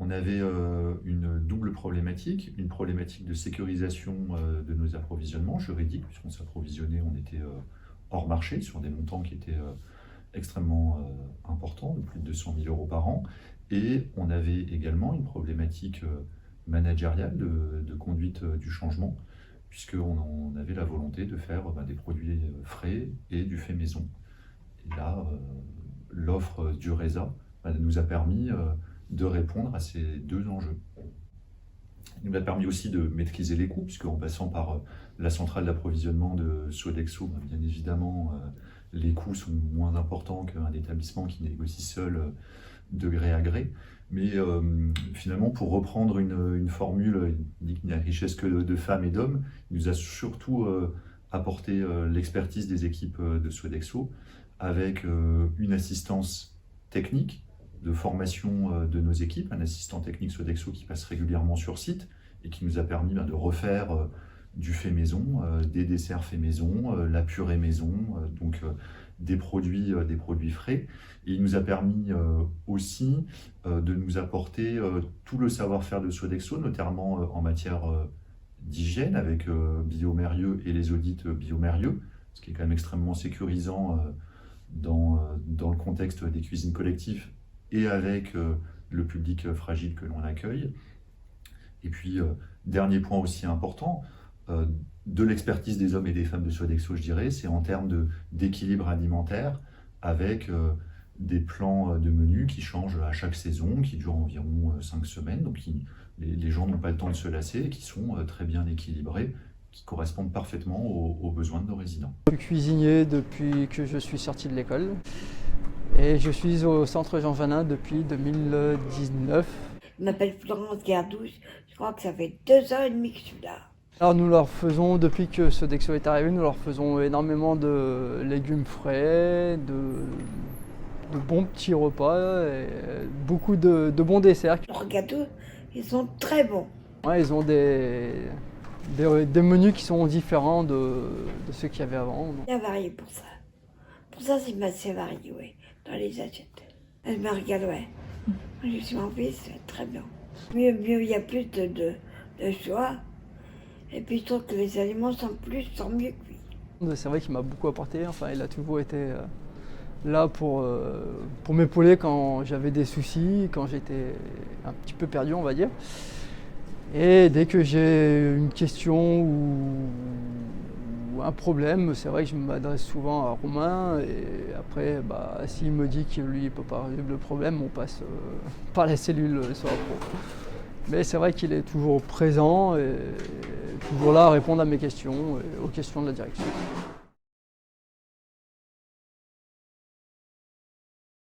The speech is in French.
on avait une double problématique, une problématique de sécurisation de nos approvisionnements juridiques, puisqu'on s'approvisionnait, on était hors marché sur des montants qui étaient extrêmement importants, de plus de 200 000 euros par an. Et on avait également une problématique managériale de conduite du changement, puisqu'on avait la volonté de faire des produits frais et du fait maison. Et là, l'offre du RESA nous a permis de répondre à ces deux enjeux. Il nous a permis aussi de maîtriser les coûts, puisqu'en passant par la centrale d'approvisionnement de Sodexo, bien évidemment, les coûts sont moins importants qu'un établissement qui négocie seul de gré à gré. Mais finalement, pour reprendre une formule, il dit qu'il n'y a richesse que de femmes et d'hommes, il nous a surtout apporté l'expertise des équipes de Sodexo, avec une assistance technique, de formation de nos équipes, un assistant technique Sodexo qui passe régulièrement sur site et qui nous a permis de refaire du fait maison, des desserts fait maison, la purée maison, donc des produits frais. Et il nous a permis aussi de nous apporter tout le savoir-faire de Sodexo, notamment en matière d'hygiène avec Biomérieux et les audits Biomérieux, ce qui est quand même extrêmement sécurisant dans le contexte des cuisines collectives et avec le public fragile que l'on accueille. Et puis, dernier point aussi important, de l'expertise des hommes et des femmes de Sodexo, je dirais, c'est en termes d'équilibre alimentaire avec des plans de menus qui changent à chaque saison, qui durent environ 5 semaines. Donc les gens n'ont pas le temps de se lasser et qui sont très bien équilibrés, qui correspondent parfaitement aux besoins de nos résidents. Je suis cuisinier depuis que je suis sorti de l'école et je suis au centre Jean Janin depuis 2019. Je m'appelle Florence Gardouche, je crois que ça fait 2 ans et demi que je suis là. Alors nous leur faisons, depuis que Sodexo est arrivé, nous leur faisons énormément de légumes frais, de bons petits repas, et beaucoup de bons desserts. Leurs gâteaux, ils sont très bons. Ouais, ils ont des menus qui sont différents de ceux qu'il y avait avant. Il y a varié pour ça. Pour ça, c'est assez varié, oui, dans les assiettes. Elle me regarde, ouais. Je suis en vie, c'est très bien. Mieux, il y a plus de choix. Et puis je trouve que les aliments sont mieux cuits. C'est vrai qu'il m'a beaucoup apporté, enfin il a toujours été là pour m'épauler quand j'avais des soucis, quand j'étais un petit peu perdu on va dire. Et dès que j'ai une question ou un problème, c'est vrai que je m'adresse souvent à Romain et après s'il me dit qu'il lui peut pas résoudre le problème, on passe par la cellule sur la pro. Mais c'est vrai qu'il est toujours présent et toujours là à répondre à mes questions et aux questions de la direction.